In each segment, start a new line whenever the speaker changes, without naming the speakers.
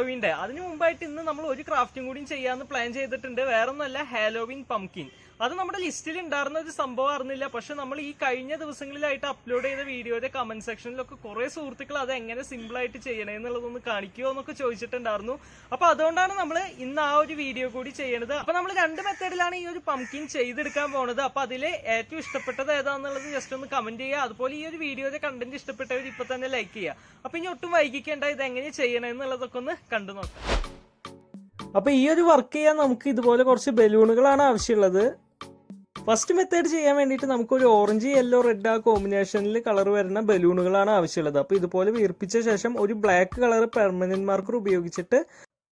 Halloween day. അതിന് മുമ്പായിട്ട് ഇന്ന് നമ്മൾ ഒരു ക്രാഫ്റ്റും കൂടി ചെയ്യാമെന്ന് പ്ലാൻ ചെയ്തിട്ടുണ്ട്. വേറൊന്നല്ല, ഹാലോവിൻ പംകിൻ. അത് നമ്മുടെ ലിസ്റ്റിൽ ഉണ്ടായിരുന്ന ഒരു സംഭവം അറിഞ്ഞില്ല. പക്ഷെ നമ്മൾ ഈ കഴിഞ്ഞ ദിവസങ്ങളിലായിട്ട് അപ്ലോഡ് ചെയ്ത വീഡിയോയുടെ കമന്റ് സെക്ഷനിലൊക്കെ കുറെ സുഹൃത്തുക്കൾ അത് എങ്ങനെ സിമ്പിൾ ആയിട്ട് ചെയ്യണേ എന്നുള്ളതൊന്ന് കാണിക്കുമോ എന്നൊക്കെ ചോദിച്ചിട്ടുണ്ടായിരുന്നു. അപ്പൊ അതുകൊണ്ടാണ് നമ്മൾ ഇന്ന് ആ ഒരു വീഡിയോ കൂടി ചെയ്യണത്. അപ്പൊ നമ്മൾ 2 മെത്തേഡിലാണ് ഈ ഒരു പംകിൻ ചെയ്തെടുക്കാൻ പോണത്. അപ്പൊ അതിൽ ഏറ്റവും ഇഷ്ടപ്പെട്ടത് ഏതാന്നുള്ളത് ജസ്റ്റ് ഒന്ന് കമന്റ് ചെയ്യുക. അതുപോലെ ഈ ഒരു വീഡിയോയുടെ കണ്ടന്റ് ഇഷ്ടപ്പെട്ടവർ ഇപ്പൊ തന്നെ ലൈക്ക് ചെയ്യുക. അപ്പൊ ഇനി ഒട്ടും വൈകിക്കേണ്ട, ഇത് എങ്ങനെ ചെയ്യണം എന്നുള്ളതൊക്കെ ഒന്ന് കണ്ടു നോക്കാം. അപ്പൊ ഈ ഒരു വർക്ക് ചെയ്യാൻ നമുക്ക് ഇതുപോലെ കുറച്ച് ബലൂണുകളാണ് ആവശ്യമുള്ളത്. ഫസ്റ്റ് മെത്തേഡ് ചെയ്യാൻ വേണ്ടിയിട്ട് നമുക്കൊരു ഓറഞ്ച് യെല്ലോ റെഡ് ആ കോമ്പിനേഷനിൽ കളർ വരുന്ന ബലൂണുകളാണ് ആവശ്യമുള്ളത്. അപ്പോൾ ഇതുപോലെ വീർപ്പിച്ച ശേഷം ഒരു ബ്ലാക്ക് കളർ പെർമനന്റ് മാർക്കർ ഉപയോഗിച്ചിട്ട്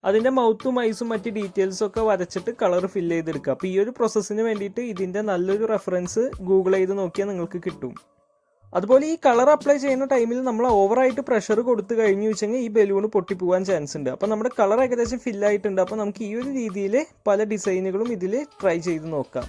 അതിൻ്റെ മൗത്തും ഐസും മറ്റ് ഡീറ്റെയിൽസും ഒക്കെ വരച്ചിട്ട് കളർ ഫില്ല് ചെയ്തെടുക്കുക. അപ്പോൾ ഈ ഒരു പ്രോസസ്സിന് വേണ്ടിയിട്ട് ഇതിൻ്റെ നല്ലൊരു റെഫറൻസ് ഗൂഗിൾ ചെയ്ത് നോക്കിയാൽ നിങ്ങൾക്ക് കിട്ടും. അതുപോലെ ഈ കളർ അപ്ലൈ ചെയ്യുന്ന ടൈമിൽ നമ്മൾ ഓവറായിട്ട് പ്രഷർ കൊടുത്തു കഴിഞ്ഞു വെച്ചെങ്കിൽ ഈ ബലൂൺ പൊട്ടിപ്പോവാൻ ചാൻസ് ഉണ്ട്. അപ്പോൾ നമ്മുടെ കളർ ഏകദേശം ഫില്ലായിട്ടുണ്ട്. അപ്പോൾ നമുക്ക് ഈ ഒരു രീതിയിൽ പല ഡിസൈനുകളും ഇതിൽ ട്രൈ ചെയ്ത് നോക്കാം.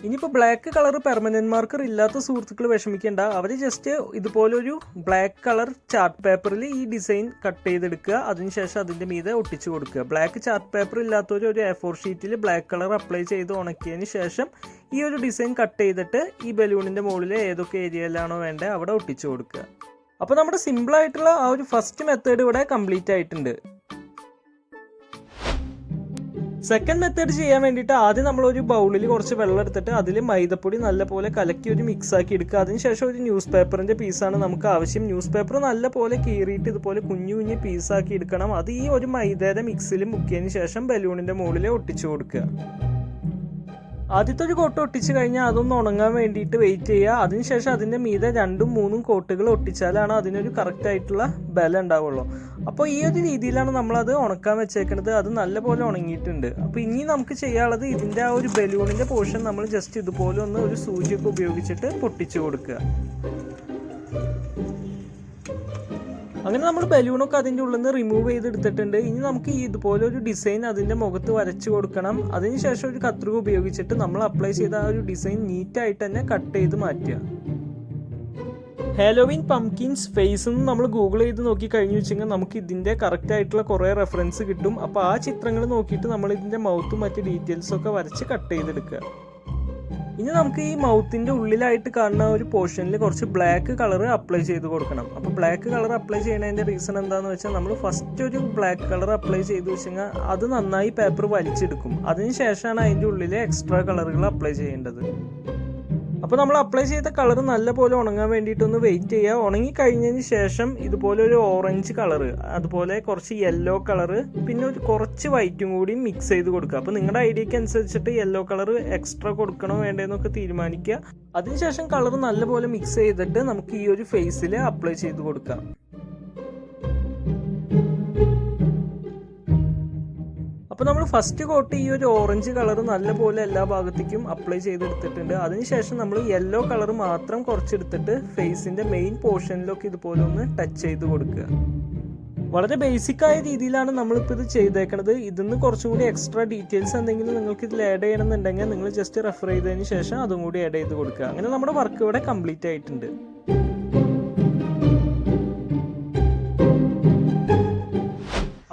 ഇനിയിപ്പോൾ ബ്ലാക്ക് കളർ പെർമനന്റ് മാർക്കർ ഇല്ലാത്ത സുഹൃത്തുക്കൾ വിഷമിക്കേണ്ട. അവർ ജസ്റ്റ് ഇതുപോലൊരു ബ്ലാക്ക് കളർ ചാർട്ട് പേപ്പറിൽ ഈ ഡിസൈൻ കട്ട് ചെയ്തെടുക്കുക. അതിനുശേഷം അതിൻ്റെ മീതെ ഒട്ടിച്ചു കൊടുക്കുക. ബ്ലാക്ക് ചാർട്ട് പേപ്പർ ഇല്ലാത്തവർ ഒരു A4 ഷീറ്റിൽ ബ്ലാക്ക് കളർ അപ്ലൈ ചെയ്ത് ഉണക്കിയതിന് ശേഷം ഈ ഒരു ഡിസൈൻ കട്ട് ചെയ്തിട്ട് ഈ ബലൂണിൻ്റെ മുകളിൽ ഏതൊക്കെ ഏരിയയിലാണോ വേണ്ടത് അവിടെ ഒട്ടിച്ചു കൊടുക്കുക. അപ്പോൾ നമ്മുടെ സിമ്പിളായിട്ടുള്ള ആ ഒരു ഫസ്റ്റ് മെത്തേഡ് ഇവിടെ കംപ്ലീറ്റ് ആയിട്ടുണ്ട്. സെക്കൻഡ് മെത്തേഡ് ചെയ്യാൻ വേണ്ടിയിട്ട് ആദ്യം നമ്മളൊരു ബൗളിൽ കുറച്ച് വെള്ളം എടുത്തിട്ട് അതിൽ മൈദപ്പൊടി നല്ലപോലെ കലക്കി ഒരു മിക്സ് ആക്കി എടുക്കുക. അതിനുശേഷം ഒരു ന്യൂസ് പേപ്പറിൻ്റെ പീസാണ് നമുക്ക് ആവശ്യം. ന്യൂസ് പേപ്പർ നല്ലപോലെ കീറിയിട്ട് ഇതുപോലെ കുഞ്ഞു കുഞ്ഞു പീസാക്കി എടുക്കണം. അത് ഈ ഒരു മൈദയുടെ മിക്സിൽ മുക്കിയതിന് ശേഷം ബലൂണിൻ്റെ മുകളിൽ ഒട്ടിച്ചു കൊടുക്കുക. ആദ്യത്തെ ഒരു കോട്ട് ഒട്ടിച്ച് കഴിഞ്ഞാൽ അതൊന്ന് ഉണങ്ങാൻ വേണ്ടിയിട്ട് വെയിറ്റ് ചെയ്യുക. അതിനുശേഷം അതിൻ്റെ മീതെ 2-3 കോട്ടുകൾ ഒട്ടിച്ചാലാണ് അതിനൊരു കറക്റ്റ് ആയിട്ടുള്ള ബലം ഉണ്ടാവുള്ളൂ. അപ്പോൾ ഈ ഒരു രീതിയിലാണ് നമ്മളത് ഉണക്കാൻ വെച്ചേക്കുന്നത്. അത് നല്ലപോലെ ഉണങ്ങിയിട്ടുണ്ട്. അപ്പോൾ ഇനി നമുക്ക് ചെയ്യാനുള്ളത് ഇതിൻ്റെ ആ ഒരു ബലൂണിൻ്റെ പോർഷൻ നമ്മൾ ജസ്റ്റ് ഇതുപോലെ ഒന്ന് ഒരു സൂചിയൊക്കെ ഉപയോഗിച്ചിട്ട് പൊട്ടിച്ചു കൊടുക്കുക. അങ്ങനെ നമ്മൾ ബലൂണൊക്കെ അതിൻ്റെ ഉള്ളിൽ നിന്ന് റിമൂവ് ചെയ്തെടുത്തിട്ടുണ്ട്. ഇനി നമുക്ക് ഇതുപോലെ ഒരു ഡിസൈൻ അതിൻ്റെ മുഖത്ത് വരച്ചു കൊടുക്കണം. അതിനുശേഷം ഒരു കത്രിക ഉപയോഗിച്ചിട്ട് നമ്മൾ അപ്ലൈ ചെയ്ത ആ ഒരു ഡിസൈൻ നീറ്റായിട്ട് തന്നെ കട്ട് ചെയ്ത് മാറ്റുക. ഹാലോവിൻ പംകിൻസ് ഫേസ് എന്ന് നമ്മൾ ഗൂഗിൾ ചെയ്ത് നോക്കി കഴിഞ്ഞു വെച്ചെങ്കിൽ നമുക്ക് ഇതിൻ്റെ കറക്റ്റ് ആയിട്ടുള്ള കുറേ റെഫറൻസ് കിട്ടും. അപ്പോൾ ആ ചിത്രങ്ങൾ നോക്കിയിട്ട് നമ്മൾ ഇതിൻ്റെ മൗത്തും മറ്റ് ഡീറ്റെയിൽസൊക്കെ വരച്ച് കട്ട് ചെയ്തെടുക്കുക. ഇനി നമുക്ക് ഈ മൗത്തിൻ്റെ ഉള്ളിലായിട്ട് കാണുന്ന ഒരു പോർഷനിൽ കുറച്ച് ബ്ലാക്ക് കളർ അപ്ലൈ ചെയ്ത് കൊടുക്കണം. അപ്പോൾ ബ്ലാക്ക് കളർ അപ്ലൈ ചെയ്യുന്നതിൻ്റെ റീസൺ എന്താണെന്ന് വെച്ചാൽ നമ്മൾ ഫസ്റ്റ് ഒരു ബ്ലാക്ക് കളർ അപ്ലൈ ചെയ്ത് വെച്ചെങ്കിൽ അത് നന്നായി പേപ്പർ വലിച്ചെടുക്കും. അതിനുശേഷമാണ് അതിൻ്റെ ഉള്ളിൽ എക്സ്ട്രാ കളറുകൾ അപ്ലൈ ചെയ്യേണ്ടത്. അപ്പോൾ നമ്മൾ അപ്ലൈ ചെയ്ത കളർ നല്ലപോലെ ഉണങ്ങാൻ വേണ്ടിയിട്ടൊന്ന് വെയിറ്റ് ചെയ്യുക. ഉണങ്ങി കഴിഞ്ഞതിന് ശേഷം ഇതുപോലെ ഒരു ഓറഞ്ച് കളറ്, അതുപോലെ കുറച്ച് യെല്ലോ കളറ്, പിന്നെ ഒരു കുറച്ച് വൈറ്റും കൂടി മിക്സ് ചെയ്ത് കൊടുക്കുക. അപ്പോൾ നിങ്ങളുടെ ഐഡിയക്ക് അനുസരിച്ചിട്ട് യെല്ലോ കളർ എക്സ്ട്രാ കൊടുക്കണോ വേണ്ടതെന്നൊക്കെ തീരുമാനിക്കുക. അതിനുശേഷം കളർ നല്ലപോലെ മിക്സ് ചെയ്തിട്ട് നമുക്ക് ഈ ഒരു ഫേസിൽ അപ്ലൈ ചെയ്ത് കൊടുക്കാം. അപ്പോൾ നമ്മൾ ഫസ്റ്റ് കോട്ട് ഈ ഒരു ഓറഞ്ച് കളർ നല്ലപോലെ എല്ലാ ഭാഗത്തേക്കും അപ്ലൈ ചെയ്തെടുത്തിട്ടുണ്ട്. അതിനുശേഷം നമ്മൾ യെല്ലോ കളർ മാത്രം കുറച്ചെടുത്തിട്ട് ഫേസിൻ്റെ മെയിൻ പോർഷനിലൊക്കെ ഇതുപോലെ ഒന്ന് ടച്ച് ചെയ്ത് കൊടുക്കുക. വളരെ ബേസിക്കായ രീതിയിലാണ് നമ്മളിപ്പോൾ ഇത് ചെയ്തേക്കുന്നത്. ഇതിന്ന് കുറച്ചും കൂടി എക്സ്ട്രാ ഡീറ്റെയിൽസ് എന്തെങ്കിലും നിങ്ങൾക്ക് ഇതിൽ ആഡ് ചെയ്യണമെന്നുണ്ടെങ്കിൽ നിങ്ങൾ ജസ്റ്റ് റെഫർ ചെയ്തതിന് ശേഷം അതും കൂടി ആഡ് ചെയ്ത് കൊടുക്കുക. അങ്ങനെ നമ്മുടെ വർക്ക് ഇവിടെ കംപ്ലീറ്റ് ആയിട്ടുണ്ട്.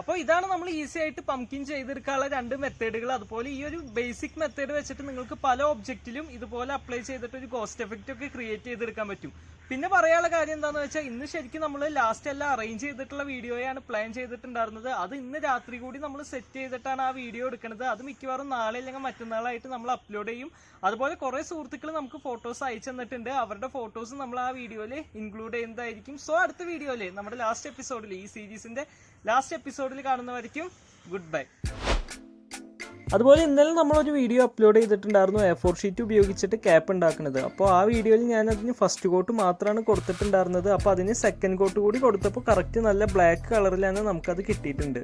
അപ്പോൾ ഇതാണ് നമ്മൾ ഈസി ആയിട്ട് പംകിൻ ചെയ്തെടുക്കാനുള്ള 2 മെത്തേഡുകൾ. അതുപോലെ ഈ ഒരു ബേസിക് മെത്തേഡ് വെച്ചിട്ട് നിങ്ങൾക്ക് പല ഒബ്ജക്റ്റിലും ഇതുപോലെ അപ്ലൈ ചെയ്തിട്ട് ഒരു കോസ്റ്റ് എഫക്റ്റ് ഒക്കെ ക്രിയേറ്റ് ചെയ്തെടുക്കാൻ പറ്റും. പിന്നെ പറയാനുള്ള കാര്യം എന്താണെന്ന് വെച്ചാൽ ഇന്ന് ശരിക്കും നമ്മൾ ലാസ്റ്റ് എല്ലാം അറേഞ്ച് ചെയ്തിട്ടുള്ള വീഡിയോയാണ് പ്ലാൻ ചെയ്തിട്ടുണ്ടായിരുന്നത്. അത് ഇന്ന് രാത്രി കൂടി നമ്മൾ സെറ്റ് ചെയ്തിട്ടാണ് ആ വീഡിയോ എടുക്കുന്നത്. അത് മിക്കവാറും നാളെ അല്ലെങ്കിൽ മറ്റന്നാളായിട്ട് നമ്മൾ അപ്ലോഡ് ചെയ്യും. അതുപോലെ കുറേ സുഹൃത്തുക്കൾ നമുക്ക് ഫോട്ടോസ് അയച്ചു തന്നിട്ടുണ്ട്. അവരുടെ ഫോട്ടോസ് നമ്മൾ ആ വീഡിയോയിൽ ഇൻക്ലൂഡ് ചെയ്യുന്നതായിരിക്കും. സോ അടുത്ത വീഡിയോയിൽ നമ്മുടെ ലാസ്റ്റ് എപ്പിസോഡിൽ, ഈ സീരീസിന്റെ ലാസ്റ്റ് എപ്പിസോഡിൽ കാണുന്നവരിക്കും ഗുഡ് ബൈ. അതുപോലെ ഇന്നലെ നമ്മളൊരു വീഡിയോ അപ്ലോഡ് ചെയ്തിട്ടുണ്ടായിരുന്നു A4 ഷീറ്റ് ഉപയോഗിച്ചിട്ട് ക്യാപ്പ് ഉണ്ടാക്കുന്നത്. അപ്പോൾ ആ വീഡിയോയിൽ ഞാൻ അതിന് ഫസ്റ്റ് കോട്ട് മാത്രമാണ് കൊടുത്തിട്ടുണ്ടായിരുന്നത്. അപ്പോൾ അതിന് സെക്കൻഡ് കോട്ട് കൂടി കൊടുത്തപ്പോൾ കറക്റ്റ് നല്ല ബ്ലാക്ക് കളറിലാണ് നമുക്കത് കിട്ടിയിട്ടുണ്ട്.